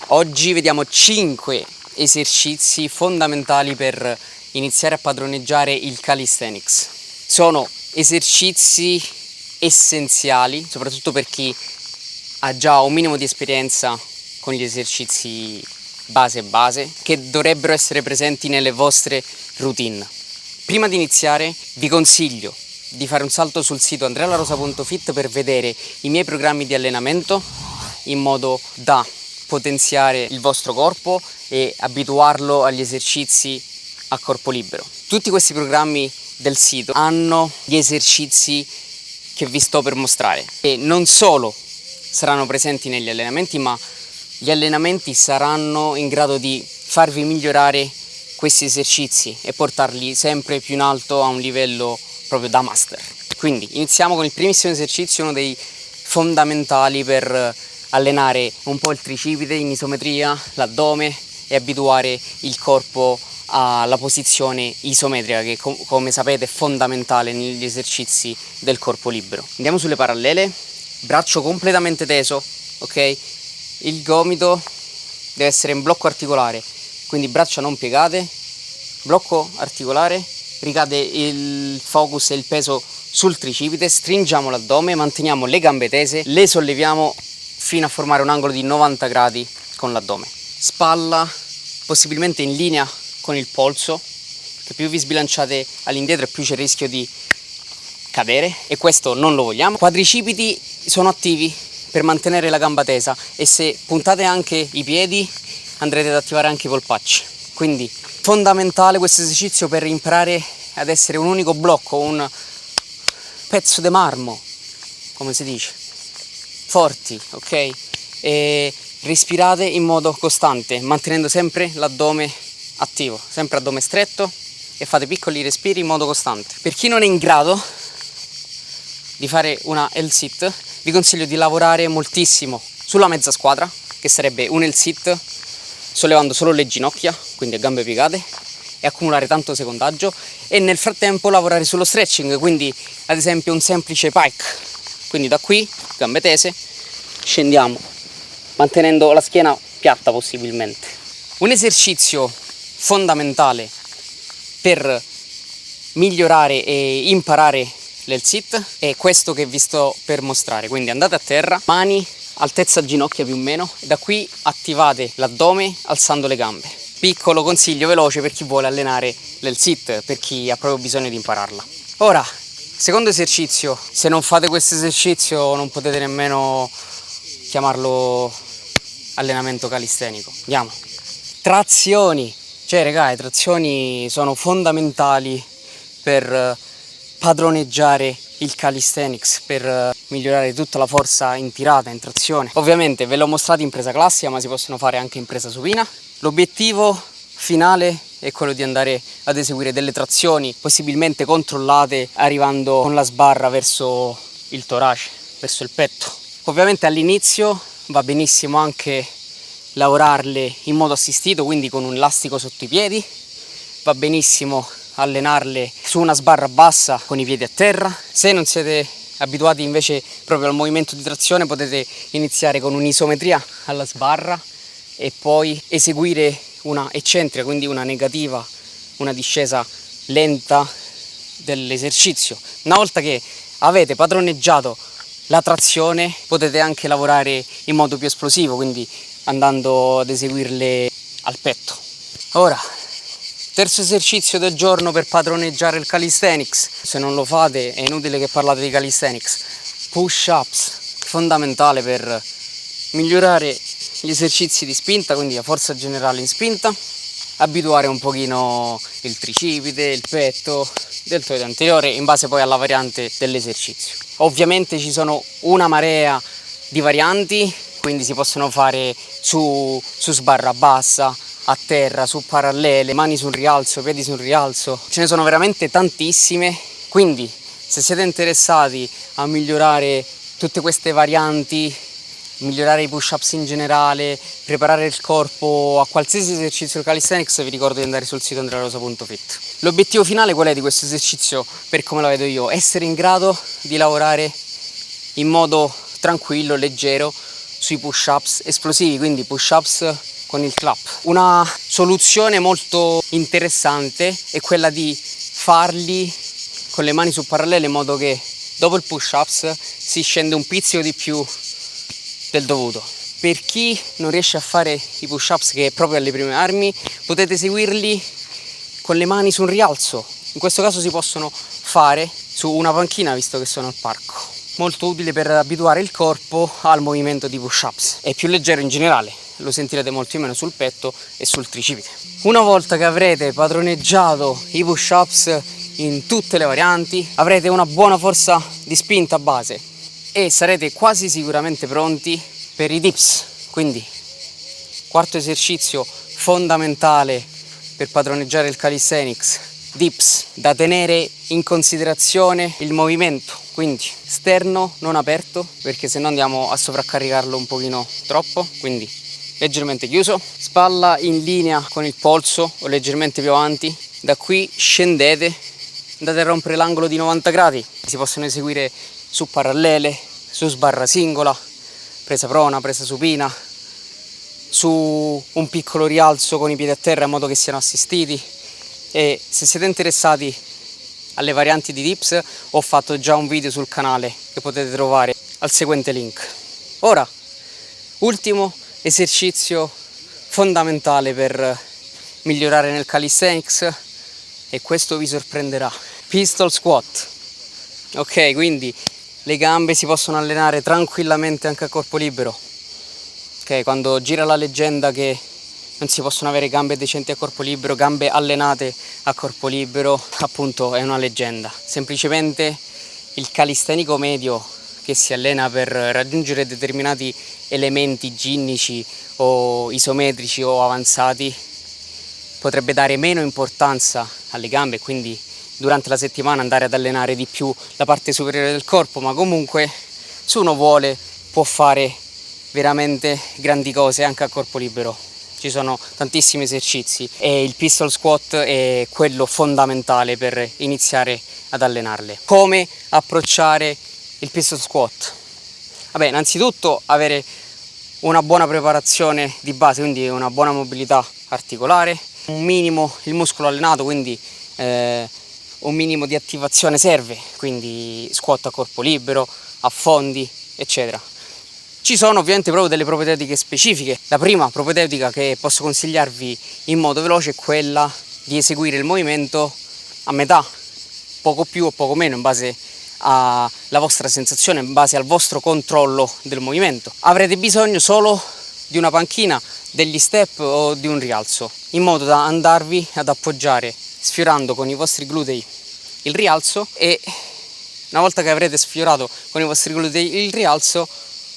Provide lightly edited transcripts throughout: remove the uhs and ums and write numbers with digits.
Oggi vediamo 5 esercizi fondamentali per iniziare a padroneggiare il calisthenics. Sono esercizi essenziali, soprattutto per chi ha già un minimo di esperienza con gli esercizi base, che dovrebbero essere presenti nelle vostre routine. Prima di iniziare vi consiglio di fare un salto sul sito andrealarosa.fit per vedere i miei programmi di allenamento in modo da potenziare il vostro corpo e abituarlo agli esercizi a corpo libero. Tutti questi programmi del sito hanno gli esercizi che vi sto per mostrare e non solo saranno presenti negli allenamenti, ma gli allenamenti saranno in grado di farvi migliorare questi esercizi e portarli sempre più in alto a un livello proprio da master. Quindi iniziamo con il primissimo esercizio, uno dei fondamentali per allenare un po' il tricipite in isometria, l'addome e abituare il corpo alla posizione isometrica che come sapete è fondamentale negli esercizi del corpo libero. Andiamo sulle parallele, braccio completamente teso, ok? Il gomito deve essere in blocco articolare, quindi braccia non piegate, blocco articolare, ricade il focus e il peso sul tricipite, stringiamo l'addome, manteniamo le gambe tese, le solleviamo fino a formare un angolo di 90 gradi con l'addome. Spalla possibilmente in linea con il polso, che più vi sbilanciate all'indietro più c'è il rischio di cadere e questo non lo vogliamo. Quadricipiti sono attivi per mantenere la gamba tesa e se puntate anche i piedi andrete ad attivare anche i polpacci. Quindi fondamentale questo esercizio per imparare ad essere un unico blocco, un pezzo di marmo, come si dice. Forti, ok? E respirate in modo costante, mantenendo sempre l'addome attivo, sempre addome stretto e fate piccoli respiri in modo costante. Per chi non è in grado di fare una L-sit, vi consiglio di lavorare moltissimo sulla mezza squadra, che sarebbe un L-sit sollevando solo le ginocchia, quindi a gambe piegate, e accumulare tanto secondaggio e nel frattempo lavorare sullo stretching, quindi ad esempio un semplice pike, quindi da qui, gambe tese, scendiamo, mantenendo la schiena piatta possibilmente. Un esercizio fondamentale per migliorare e imparare l'L-sit è questo che vi sto per mostrare, quindi andate a terra, mani altezza ginocchia più o meno, e da qui attivate l'addome alzando le gambe. Piccolo consiglio veloce per chi vuole allenare l'L-sit, per chi ha proprio bisogno di impararla. Ora, secondo esercizio, se non fate questo esercizio non potete nemmeno chiamarlo allenamento calistenico. Andiamo. Trazioni, le trazioni sono fondamentali per padroneggiare il calisthenics, per migliorare tutta la forza in tirata, in trazione. Ovviamente ve l'ho mostrato in presa classica, ma si possono fare anche in presa supina. L'obiettivo finale è quello di andare ad eseguire delle trazioni possibilmente controllate, arrivando con la sbarra verso il torace, verso il petto. Ovviamente all'inizio va benissimo anche lavorarle in modo assistito, quindi con un elastico sotto i piedi. Va benissimo allenarle su una sbarra bassa con i piedi a terra. Se non siete abituati invece proprio al movimento di trazione, potete iniziare con un'isometria alla sbarra e poi eseguire una eccentrica, quindi una negativa, una discesa lenta dell'esercizio. Una volta che avete padroneggiato la trazione, potete anche lavorare in modo più esplosivo, quindi andando ad eseguirle al petto. Ora, terzo esercizio del giorno per padroneggiare il calisthenics. Se non lo fate è inutile che parlate di calisthenics. Push-ups, fondamentale per migliorare gli esercizi di spinta, quindi la forza generale in spinta, abituare un pochino il tricipite, il petto, deltoide anteriore in base poi alla variante dell'esercizio. Ovviamente ci sono una marea di varianti, quindi si possono fare su sbarra bassa, a terra, su parallele, mani sul rialzo, piedi sul rialzo. Ce ne sono veramente tantissime, quindi se siete interessati a migliorare tutte queste varianti, migliorare i push-ups in generale, preparare il corpo a qualsiasi esercizio del calisthenics, vi ricordo di andare sul sito andrealarosa.fit. L'obiettivo finale qual è di questo esercizio, per come lo vedo io? Essere in grado di lavorare in modo tranquillo, leggero, sui push-ups esplosivi, quindi push-ups con il clap. Una soluzione molto interessante è quella di farli con le mani su parallele in modo che dopo il push-ups si scende un pizzico di più del dovuto. Per chi non riesce a fare i push-ups, che è proprio alle prime armi, potete seguirli con le mani su un rialzo. In questo caso si possono fare su una panchina, visto che sono al parco. Molto utile per abituare il corpo al movimento di push-ups. È più leggero in generale, lo sentirete molto di meno sul petto e sul tricipite. Una volta che avrete padroneggiato i push-ups in tutte le varianti, avrete una buona forza di spinta base e sarete quasi sicuramente pronti per i dips. Quindi, quarto esercizio fondamentale per padroneggiare il calisthenics: dips, da tenere in considerazione il movimento, quindi sterno non aperto, perché se no andiamo a sovraccaricarlo un pochino troppo, quindi leggermente chiuso, spalla in linea con il polso o leggermente più avanti. Da qui scendete, andate a rompere l'angolo di 90 gradi, si possono eseguire su parallele, su sbarra singola, presa prona, presa supina, su un piccolo rialzo con i piedi a terra in modo che siano assistiti. E se siete interessati alle varianti di dips, ho fatto già un video sul canale che potete trovare al seguente link. Ora, ultimo esercizio fondamentale per migliorare nel calisthenics, e questo vi sorprenderà: pistol squat. Ok, quindi le gambe si possono allenare tranquillamente anche a corpo libero. Ok, quando gira la leggenda che non si possono avere gambe decenti a corpo libero, gambe allenate a corpo libero, appunto è una leggenda. Semplicemente il calistenico medio che si allena per raggiungere determinati elementi ginnici o isometrici o avanzati potrebbe dare meno importanza alle gambe, quindi durante la settimana andare ad allenare di più la parte superiore del corpo, ma comunque se uno vuole può fare veramente grandi cose anche a corpo libero. Ci sono tantissimi esercizi e il pistol squat è quello fondamentale per iniziare ad allenarle. Come approcciare il pistol squat? Vabbè, innanzitutto avere una buona preparazione di base, quindi una buona mobilità articolare, un minimo il muscolo allenato, quindi un minimo di attivazione serve, quindi squat a corpo libero, affondi, eccetera. Ci sono ovviamente proprio delle propedeutiche specifiche. La prima propedeutica che posso consigliarvi in modo veloce è quella di eseguire il movimento a metà, poco più o poco meno, in base alla vostra sensazione, in base al vostro controllo del movimento. Avrete bisogno solo di una panchina, degli step o di un rialzo, in modo da andarvi ad appoggiare sfiorando con i vostri glutei il rialzo, e una volta che avrete sfiorato con i vostri glutei il rialzo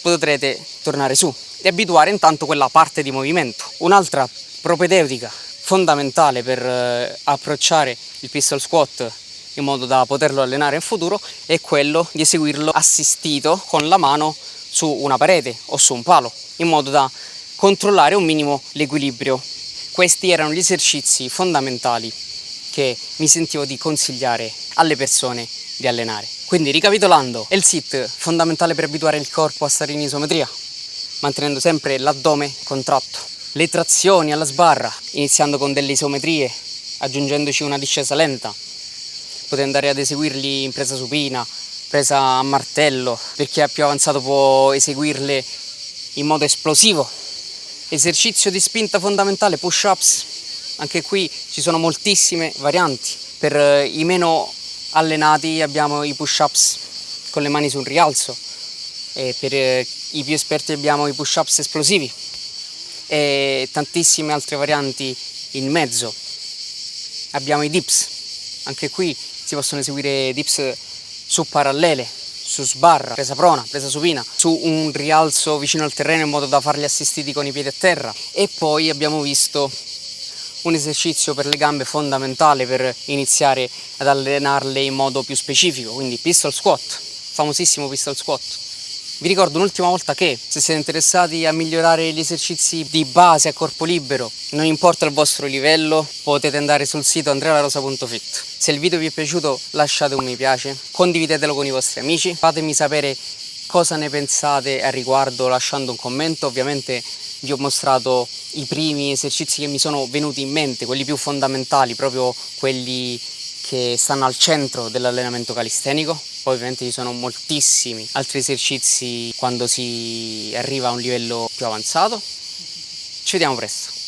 potrete tornare su e abituare intanto quella parte di movimento. Un'altra propedeutica fondamentale per approcciare il pistol squat in modo da poterlo allenare in futuro è quello di eseguirlo assistito con la mano su una parete o su un palo, in modo da controllare un minimo l'equilibrio. Questi erano gli esercizi fondamentali che mi sentivo di consigliare alle persone di allenare. Quindi, ricapitolando, il sit fondamentale per abituare il corpo a stare in isometria, mantenendo sempre l'addome contratto. Le trazioni alla sbarra, iniziando con delle isometrie, aggiungendoci una discesa lenta. Potete andare ad eseguirli in presa supina, presa a martello. Per chi è più avanzato può eseguirle in modo esplosivo. Esercizio di spinta fondamentale, push-ups. Anche qui ci sono moltissime varianti. Per i meno allenati abbiamo i push-ups con le mani sul rialzo, e per i più esperti abbiamo i push-ups esplosivi e tantissime altre varianti in mezzo. Abbiamo i dips, anche qui si possono eseguire dips su parallele, su sbarra, presa prona, presa supina, su un rialzo vicino al terreno in modo da farli assistiti con i piedi a terra. E poi abbiamo visto un esercizio per le gambe fondamentale per iniziare ad allenarle in modo più specifico, quindi pistol squat, famosissimo pistol squat. Vi ricordo un'ultima volta che se siete interessati a migliorare gli esercizi di base a corpo libero, non importa il vostro livello, potete andare sul sito andrealarosa.fit. Se il video vi è piaciuto lasciate un mi piace, condividetelo con i vostri amici, fatemi sapere cosa ne pensate a riguardo lasciando un commento. Ovviamente vi ho mostrato i primi esercizi che mi sono venuti in mente, quelli più fondamentali, proprio quelli che stanno al centro dell'allenamento calistenico. Poi ovviamente ci sono moltissimi altri esercizi quando si arriva a un livello più avanzato. Ci vediamo presto.